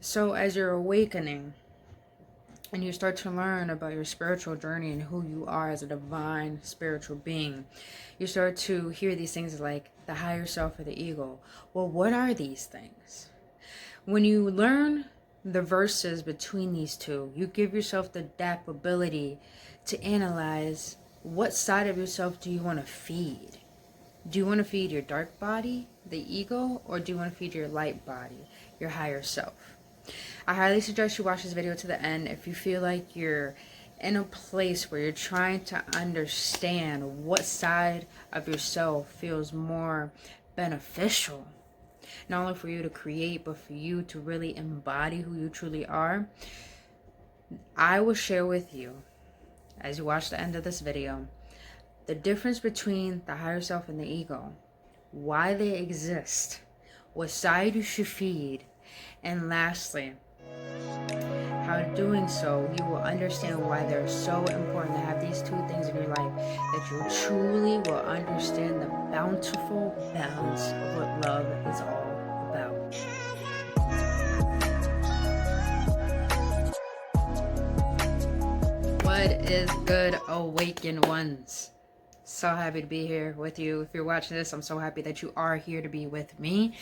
So, as you're awakening and you start to learn about your spiritual journey and who you are as a divine spiritual being, you start to hear these things like the higher self or the ego. Well, what are these things? When you learn the verses between these two, you give yourself the ability to analyze what side of yourself do you want to feed. Do you want to feed your dark body, the ego, or do you want to feed your light body, your higher self? I highly suggest you watch this video to the end if you feel like you're in a place where you're trying to understand what side of yourself feels more beneficial, not only for you to create, but for you to really embody who you truly are. I will share with you, as you watch the end of this video, the difference between the higher self and the ego, why they exist, what side you should feed, and lastly, how doing so you will understand why they're so important to have these two things in your life, that you truly will understand the bountiful balance of what love is all about. What is good, awakened ones? So happy to be here with you. If you're watching this, I'm so happy that you are here to be with me.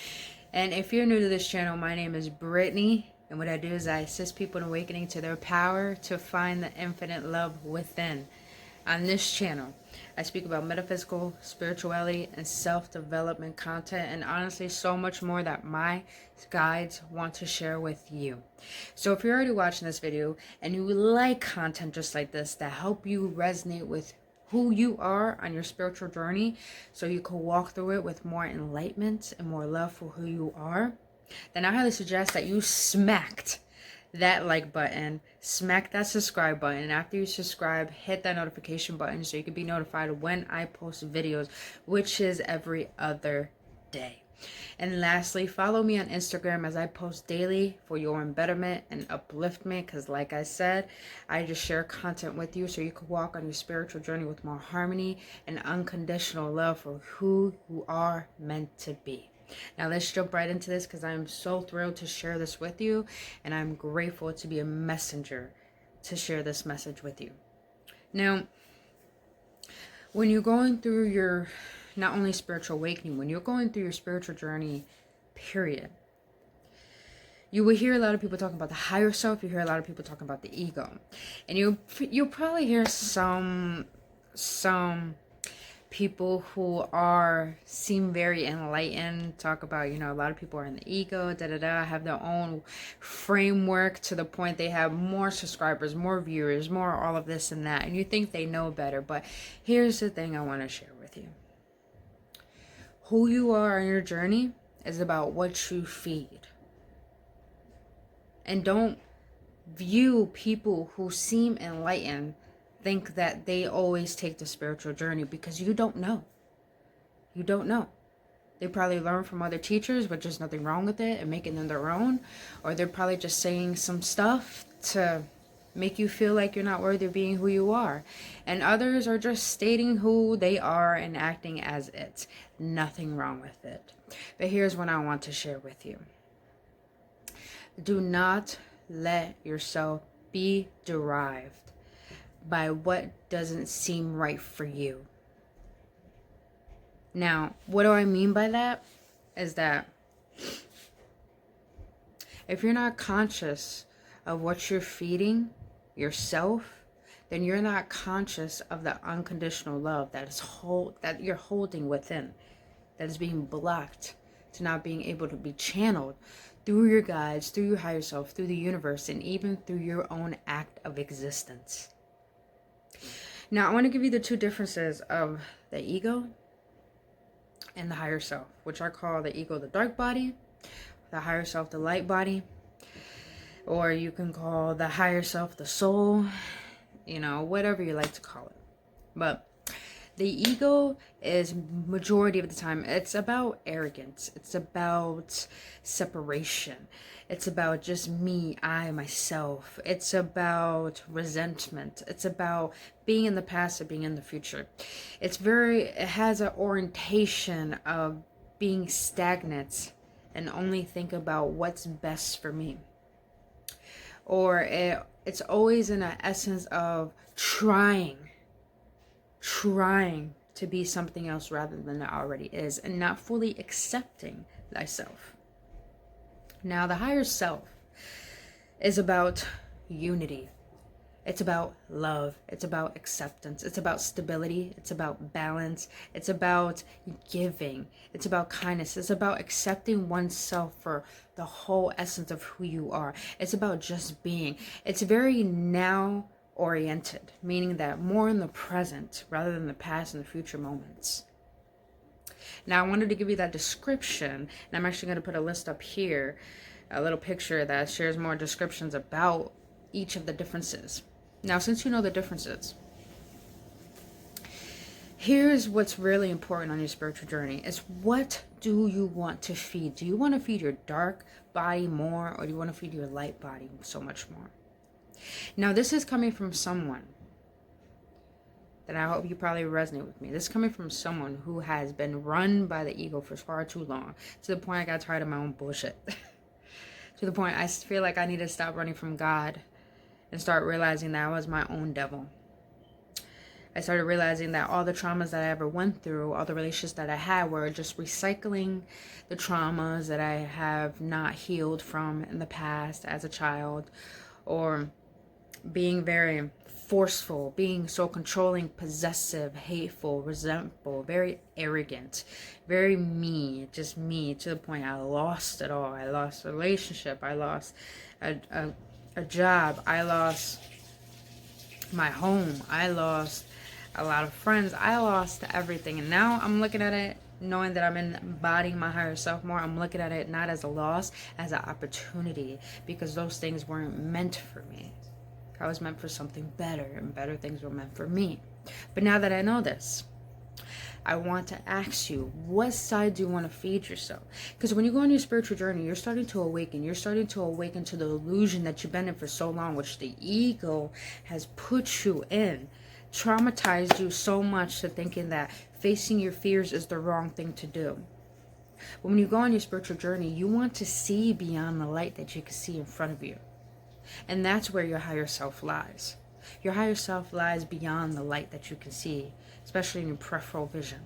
And if you're new to this channel, my name is Brittany, and what I do is I assist people in awakening to their power to find the infinite love within. On this channel, I speak about metaphysical, spirituality, and self-development content, and honestly so much more that my guides want to share with you. So if you're already watching this video and you like content just like this that help you resonate with who you are on your spiritual journey, so you can walk through it with more enlightenment and more love for who you are, then I highly suggest that you smacked that like button, smack that subscribe button, and after you subscribe, hit that notification button so you can be notified when I post videos, which is every other day. And lastly, follow me on Instagram as I post daily for your embetterment and upliftment, because like I said, I just share content with you so you can walk on your spiritual journey with more harmony and unconditional love for who you are meant to be. Now let's jump right into this, because I'm so thrilled to share this with you, and I'm grateful to be a messenger to share this message with you. Now, when you're going through your not only spiritual awakening, when you're going through your spiritual journey, period, you will hear a lot of people talking about the higher self. You hear a lot of people talking about the ego, and you'll probably hear some people who seem very enlightened talk about, a lot of people are in the ego, have their own framework to the point they have more subscribers, more viewers, more all of this and that, and you think they know better. But here's the thing I want to share with you. Who you are on your journey is about what you feed. And don't view people who seem enlightened think that they always take the spiritual journey, because you don't know. You don't know. They probably learn from other teachers, but just nothing wrong with it, and making them their own. Or they're probably just saying some stuff to make you feel like you're not worthy of being who you are. And others are just stating who they are and acting as it. Nothing wrong with it. But here's what I want to share with you. Do not let yourself be derived by what doesn't seem right for you. Now, what do I mean by that? Is that if you're not conscious of what you're feeding yourself, then you're not conscious of the unconditional love that you're holding within, that is being blocked to not being able to be channeled through your guides, through your higher self, through the universe, and even through your own act of existence. Now, I want to give you the two differences of the ego and the higher self, which I call the ego the dark body, the higher self the light body, or you can call the higher self the soul, whatever you like to call it. But the ego is, majority of the time, it's about arrogance. It's about separation. It's about just me, I, myself. It's about resentment. It's about being in the past or being in the future. It has an orientation of being stagnant and only think about what's best for me. or it's always in an essence of trying to be something else rather than it already is, and not fully accepting thyself. Now, the higher self is about unity. It's about love. It's about acceptance. It's about stability. It's about balance. It's about giving. It's about kindness. It's about accepting oneself for the whole essence of who you are. It's about just being. It's very now oriented, meaning that more in the present rather than the past and the future moments. Now, I wanted to give you that description, and I'm actually going to put a list up here, a little picture that shares more descriptions about each of the differences. Now, since you know the differences, here's what's really important on your spiritual journey is, what do you want to feed? Do you want to feed your dark body more, or do you want to feed your light body so much more? Now, this is coming from someone that I hope you probably resonate with me. This is coming from someone who has been run by the ego for far too long, to the point I got tired of my own bullshit. To the point I feel like I need to stop running from God and start realizing that I was my own devil. I started realizing that all the traumas that I ever went through, all the relationships that I had, were just recycling the traumas that I have not healed from in the past as a child, or being very forceful, being so controlling, possessive, hateful, resentful, very arrogant, very me, just me, to the point I lost it all. I lost a relationship, I lost a job, I lost my home, I lost a lot of friends, I lost everything. And now I'm looking at it, knowing that I'm embodying my higher self more, I'm looking at it not as a loss, as an opportunity, because those things weren't meant for me. I was meant for something better, and better things were meant for me. But now that I know this, I want to ask you, what side do you want to feed yourself? Because when you go on your spiritual journey, you're starting to awaken. You're starting to awaken to the illusion that you've been in for so long, which the ego has put you in, traumatized you so much to thinking that facing your fears is the wrong thing to do. But when you go on your spiritual journey, you want to see beyond the light that you can see in front of you. And that's where your higher self lies. Your higher self lies beyond the light that you can see, especially in your peripheral vision.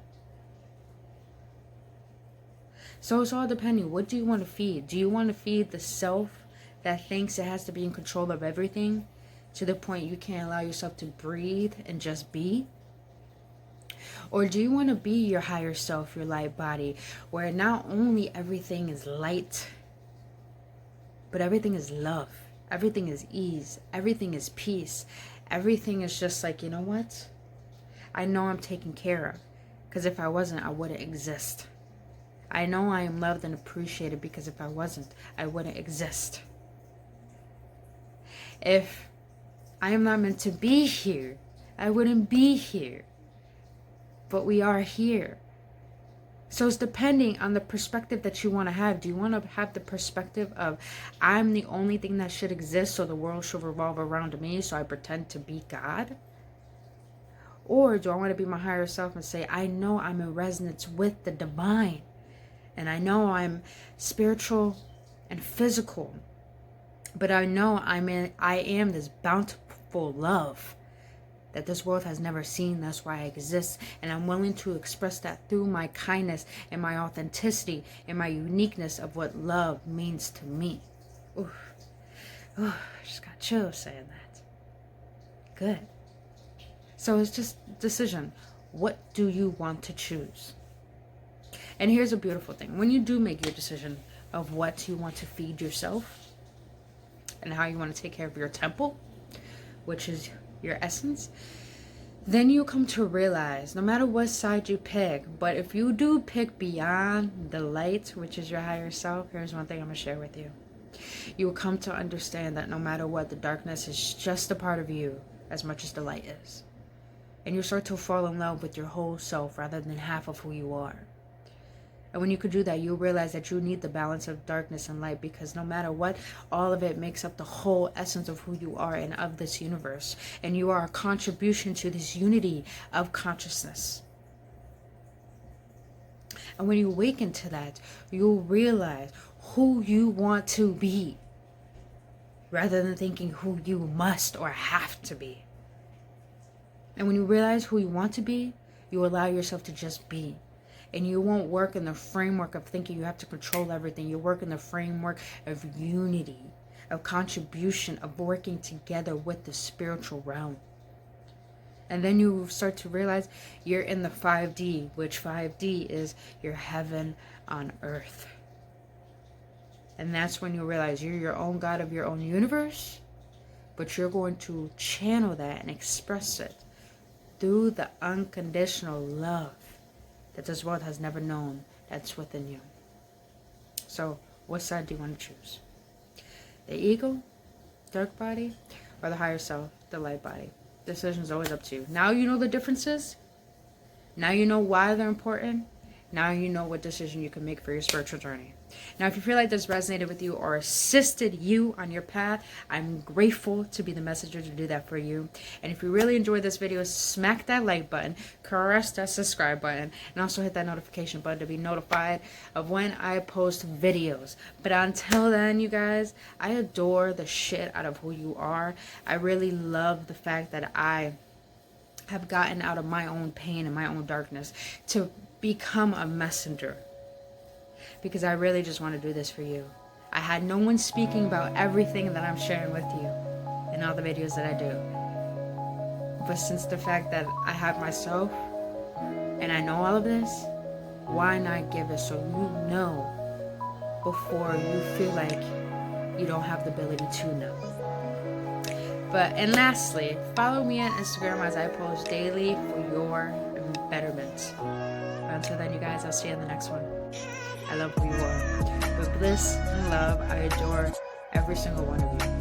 So it's all depending. What do you want to feed? Do you want to feed the self that thinks it has to be in control of everything, to the point you can't allow yourself to breathe and just be? Or do you want to be your higher self, your light body, where not only everything is light, but everything is love? Everything is ease. Everything is peace. Everything is just like, you know what? I know I'm taken care of. Because if I wasn't, I wouldn't exist. I know I am loved and appreciated, because if I wasn't, I wouldn't exist. If I am not meant to be here, I wouldn't be here. But we are here. So it's depending on the perspective that you want to have. Do you want to have the perspective of, I'm the only thing that should exist, so the world should revolve around me, so I pretend to be God? Or do I want to be my higher self and say, I know I'm in resonance with the divine, and I know I'm spiritual and physical, but I know I am this bountiful love that this world has never seen. That's why I exist, and I'm willing to express that through my kindness and my authenticity and my uniqueness of what love means to me. Ooh, I just got chills saying that. Good. So it's just decision. What do you want to choose? And here's a beautiful thing. When you do make your decision of what you want to feed yourself and how you want to take care of your temple, which is your essence, then you come to realize, no matter what side you pick, but if you do pick beyond the light, which is your higher self, here's one thing I'm going to share with you. You will come to understand that no matter what, the darkness is just a part of you as much as the light is. And you start to fall in love with your whole self rather than half of who you are. And when you could do that, you'll realize that you need the balance of darkness and light, because no matter what, all of it makes up the whole essence of who you are and of this universe. And you are a contribution to this unity of consciousness. And when you awaken to that, you'll realize who you want to be. rather than thinking who you must or have to be. And when you realize who you want to be, you allow yourself to just be. And you won't work in the framework of thinking you have to control everything. You work in the framework of unity, of contribution, of working together with the spiritual realm. And then you start to realize you're in the 5D, which 5D is your heaven on earth. And that's when you realize you're your own God of your own universe, but you're going to channel that and express it through the unconditional love that this world has never known that's within you. So, what side do you want to choose? The ego, dark body, or the higher self, the light body? Decision is always up to you. Now you know the differences. Now you know why they're important. Now you know what decision you can make for your spiritual journey. Now, if you feel like this resonated with you or assisted you on your path, I'm grateful to be the messenger to do that for you. And if you really enjoyed this video, smack that like button, caress that subscribe button, and also hit that notification button to be notified of when I post videos. But until then, you guys, I adore the shit out of who you are. I really love the fact that I have gotten out of my own pain and my own darkness to become a messenger, because I really just want to do this for you. I had no one speaking about everything that I'm sharing with you in all the videos that I do. But since the fact that I have myself and I know all of this, why not give it so you know before you feel like you don't have the ability to know. And lastly, follow me on Instagram as I post daily for your betterment. Until then, you guys, I'll see you in the next one. I love who you are. With bliss and love, I adore every single one of you.